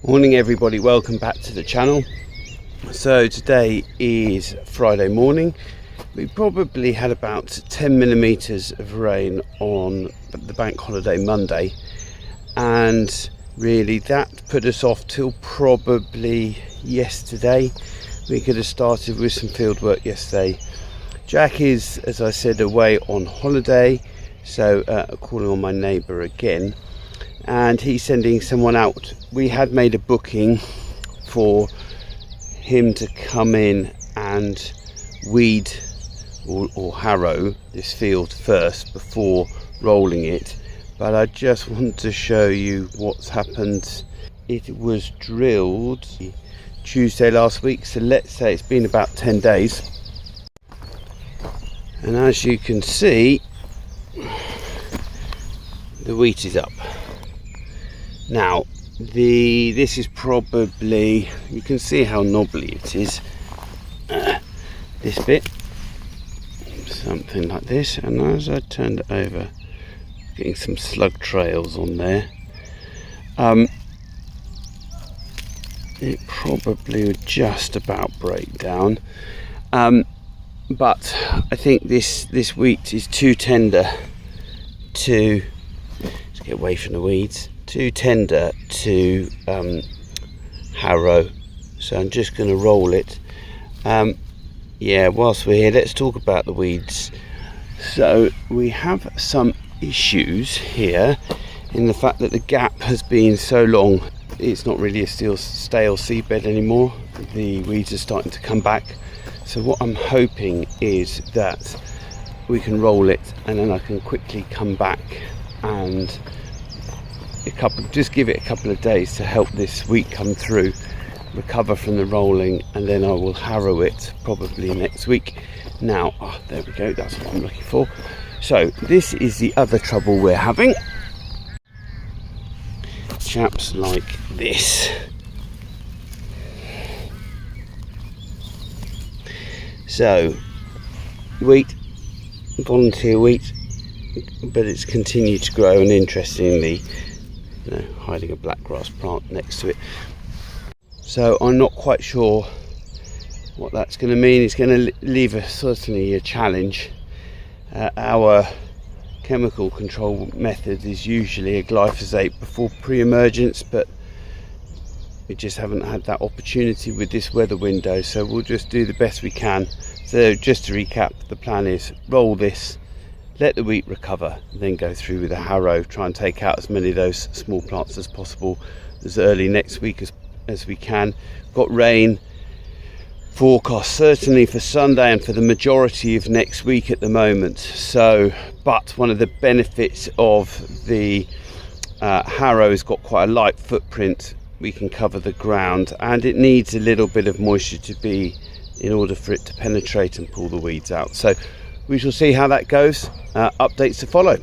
Morning everybody, welcome back to the channel. So today is Friday morning. We probably had about 10 millimeters of rain on the bank holiday Monday, and really that put us off till probably yesterday. We could have started with some field work yesterday. Jack is, as I said, away on holiday, so calling on my neighbour again, and he's sending someone out. We had made a booking for him to come in and weed or harrow this field first before rolling it, but I just want to show you what's happened. It was drilled Tuesday last week, so let's say it's been about 10 days, and as you can see, the wheat is up. Now this is probably, you can see how knobbly it is, this bit, something like this, and as I turned it over, getting some slug trails on there, it probably would just about break down, but I think this wheat is too tender to, let's get away from the weeds, too tender to harrow, so I'm just going to roll it. Yeah, whilst we're here, let's talk about the weeds. So we have some issues here in the fact that the gap has been so long, it's not really a stale seedbed anymore. The weeds are starting to come back, so what I'm hoping is that we can roll it, and then I can quickly come back and just give it a couple of days to help this wheat come through, recover from the rolling, and then I will harrow it probably next week. Now, there we go, that's what I'm looking for. So this is the other trouble we're having. Chaps like this. So wheat, volunteer wheat, but it's continued to grow, and interestingly, hiding a black grass plant next to it. So I'm not quite sure what that's going to mean. It's going to leave certainly a challenge. Our chemical control method is usually a glyphosate before pre-emergence, but we just haven't had that opportunity with this weather window, so we'll just do the best we can. So just to recap, the plan is roll this, let the wheat recover, then go through with a harrow, try and take out as many of those small plants as possible as early next week as we can. Got rain forecast certainly for Sunday and for the majority of next week at the moment. So, but one of the benefits of the harrow has got quite a light footprint. We can cover the ground, and it needs a little bit of moisture to be in order for it to penetrate and pull the weeds out. So we shall see how that goes. Updates to follow.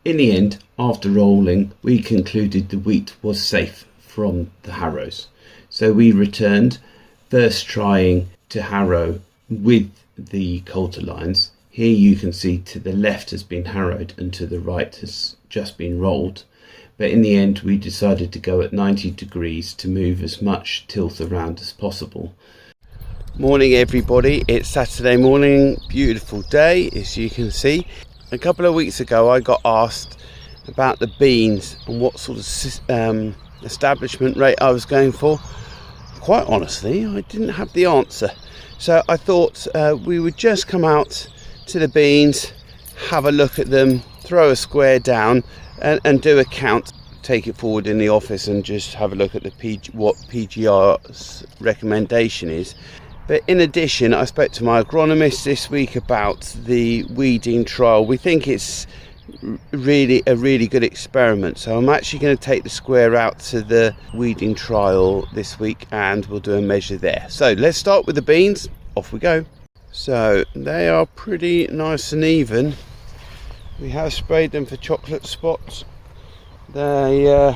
In the end, after rolling, we concluded the wheat was safe from the harrows. So we returned, first trying to harrow with the coulter lines. Here you can see to the left has been harrowed and to the right has just been rolled. But in the end, we decided to go at 90 degrees to move as much tilth around as possible. Morning everybody, it's Saturday morning, beautiful day as you can see. A couple of weeks ago I got asked about the beans and what sort of establishment rate I was going for. Quite honestly, I didn't have the answer, so I thought we would just come out to the beans, have a look at them, throw a square down and do a count, take it forward in the office and just have a look at what PGR's recommendation is. But in addition, I spoke to my agronomist this week about the weeding trial. We think it's really a really good experiment, so I'm actually going to take the square out to the weeding trial this week and we'll do a measure there. So let's start with the beans, off we go. So they are pretty nice and even. We have sprayed them for chocolate spots. They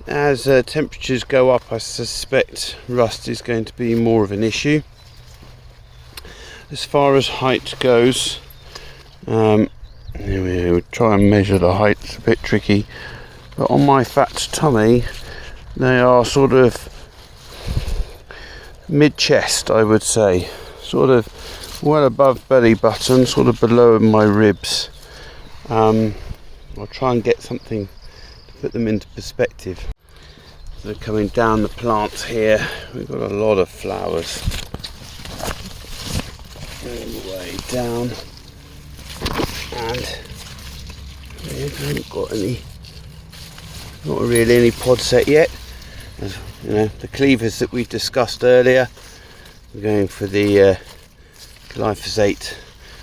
as temperatures go up, I suspect rust is going to be more of an issue. As far as height goes, we'll try and measure the height. It's a bit tricky. but on my fat tummy they are sort of mid-chest, I would say, sort of well above belly button, sort of below my ribs. I'll try and get something to put them into perspective. So coming down the plants here, we've got a lot of flowers all the way down, and we haven't got any, not really any pod set yet. As, you know, the cleavers that we discussed earlier, we're going for the glyphosate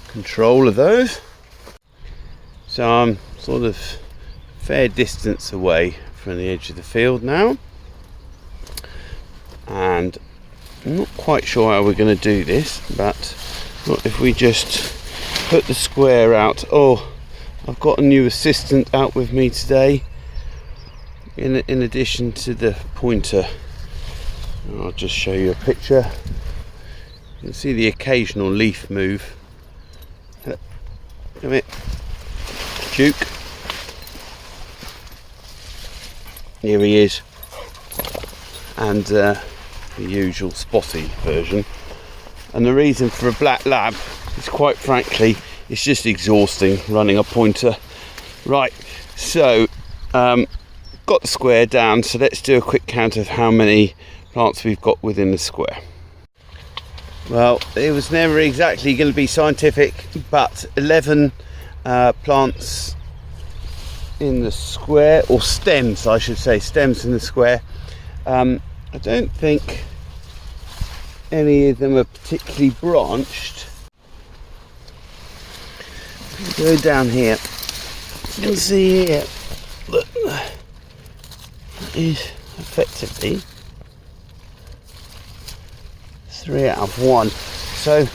control of those. So I'm sort of a fair distance away from the edge of the field now, and I'm not quite sure how we're going to do this, but what if we just put the square out? Oh, I've got a new assistant out with me today in addition to the pointer. I'll just show you a picture. You can see the occasional leaf move. Come here, Duke. Here he is, and the usual spotty version. And the reason for a black lab is, quite frankly, it's just exhausting running a pointer. Right, so got the square down, so let's do a quick count of how many plants we've got within the square. Well, it was never exactly going to be scientific, but 11 plants in the square, or stems I should say, stems in the square. I don't think any of them are particularly branched. Go down here, you can see here, look, that is effectively 3 out of 1. So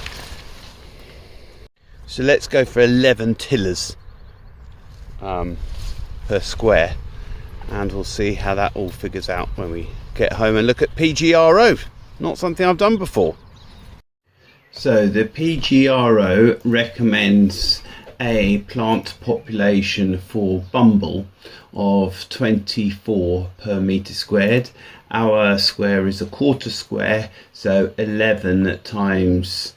let's go for 11 tillers per square, and we'll see how that all figures out when we get home and look at PGRO. Not something I've done before. So the PGRO recommends a plant population for bumble of 24 per metre squared. Our square is a quarter square, so 11 times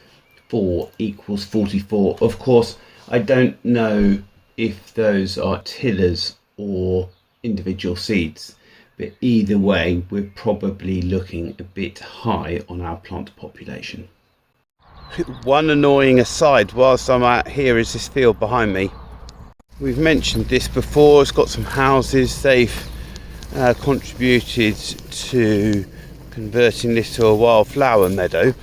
4 equals 44. Of course, I don't know if those are tillers or individual seeds, but either way we're probably looking a bit high on our plant population. One annoying aside whilst I'm out here is this field behind me. We've mentioned this before, it's got some houses. They've contributed to converting this to a wildflower meadow,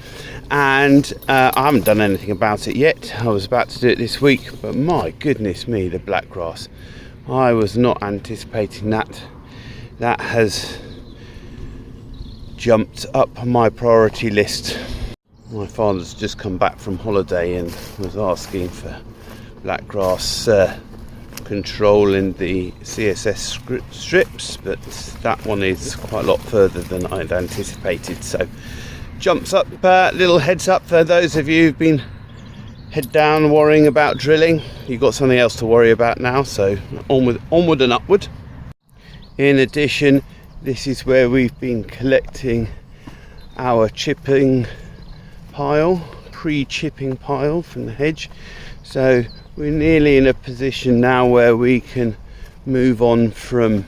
and I haven't done anything about it yet. I was about to do it this week, but my goodness me, the blackgrass. I was not anticipating that. That has jumped up my priority list. My father's just come back from holiday and was asking for blackgrass control in the CSS strips, but that one is quite a lot further than I'd anticipated. So jumps up, little heads up for those of you who've been head down worrying about drilling. You've got something else to worry about now, so onward and upward. In addition, this is where we've been collecting our chipping pile, pre-chipping pile from the hedge. So we're nearly in a position now where we can move on from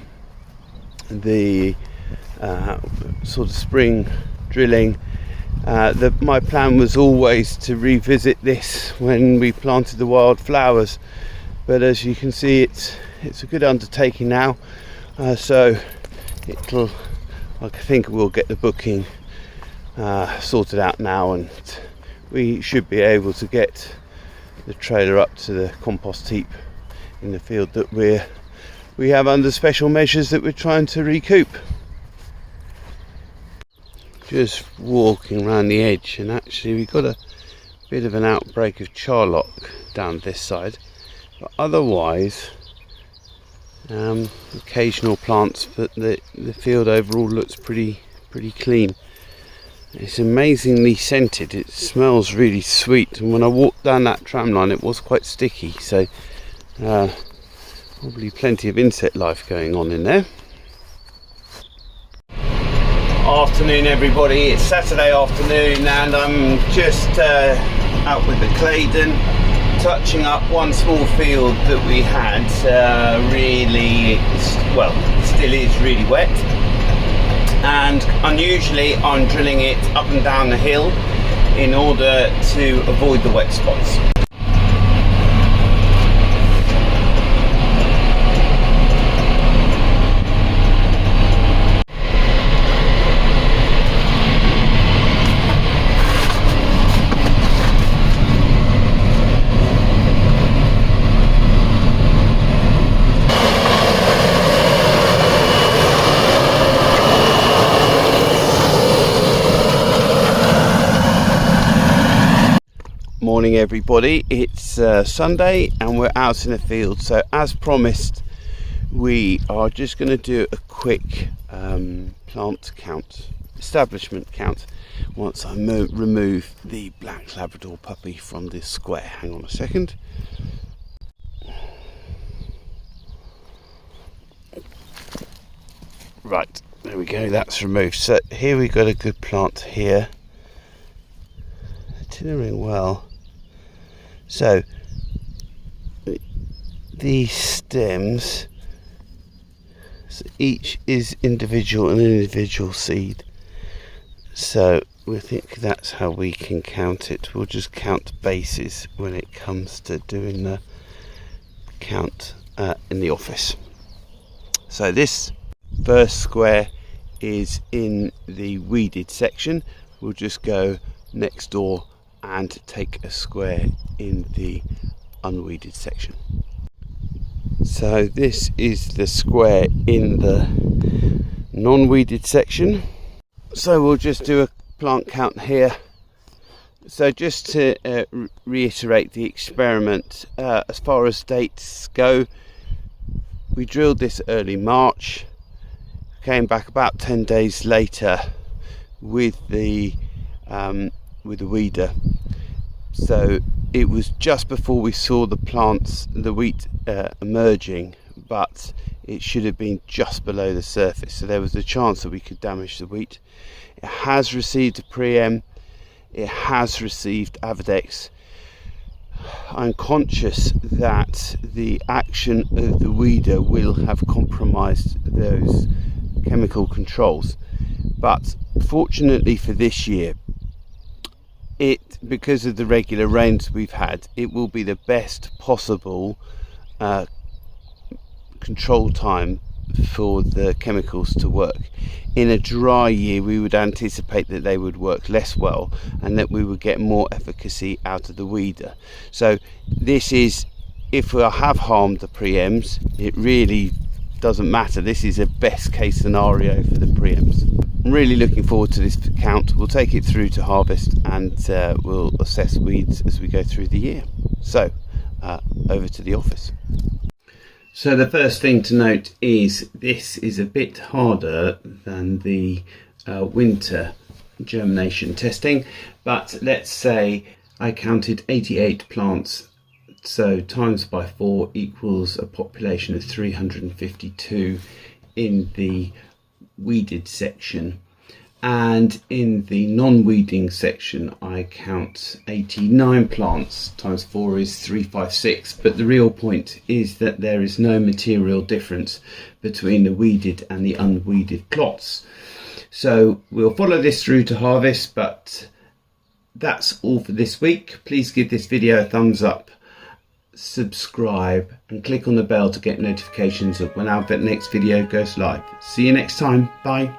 the sort of spring drilling. My plan was always to revisit this when we planted the wildflowers, but as you can see, it's a good undertaking now. So I think we'll get the booking sorted out now, and we should be able to get the trailer up to the compost heap in the field that we have under special measures that we're trying to recoup. Just walking around the edge, and actually we've got a bit of an outbreak of charlock down this side, but otherwise occasional plants, but the field overall looks pretty clean. It's amazingly scented. It smells really sweet, and when I walked down that tram line it was quite sticky, so Probably plenty of insect life going on in there. Afternoon everybody, it's Saturday afternoon and I'm just out with the Claydon, touching up one small field that we had really, well, still is really wet, and unusually I'm drilling it up and down the hill in order to avoid the wet spots. Morning everybody, it's Sunday and we're out in the field. So as promised, we are just going to do a quick plant count, establishment count, once I remove the black Labrador puppy from this square. Hang on a second. Right, there we go, that's removed. So here we've got a good plant here, tillering well. So these stems, so each is individual, an individual seed. So we think that's how we can count it. We'll just count bases when it comes to doing the count in the office. So this first square is in the weeded section. We'll just go next door and take a square in the unweeded section. So this is the square in the non-weeded section. So we'll just do a plant count here. So just to reiterate the experiment, as far as dates go, we drilled this early March, came back about 10 days later with the weeder. So it was just before we saw the plants, the wheat emerging, but it should have been just below the surface, so there was a chance that we could damage the wheat. It has received a pre-em, it has received Avadex. I'm conscious that the action of the weeder will have compromised those chemical controls, but fortunately for this year, because of the regular rains we've had, it will be the best possible control time for the chemicals to work. In a dry year, we would anticipate that they would work less well and that we would get more efficacy out of the weeder. So this is, if we have harmed the preems, it really doesn't matter. This is a best case scenario for the preems. I'm really looking forward to this count. We'll take it through to harvest and we'll assess weeds as we go through the year. So over to the office. So the first thing to note is this is a bit harder than the winter germination testing, but let's say I counted 88 plants, so times by 4 equals a population of 352 in the weeded section, and in the non-weeding section I count 89 plants, times 4 is 356. But the real point is that there is no material difference between the weeded and the unweeded plots. So we'll follow this through to harvest, but that's all for this week. Please give this video a thumbs up, subscribe and click on the bell to get notifications of when our next video goes live. See you next time. Bye.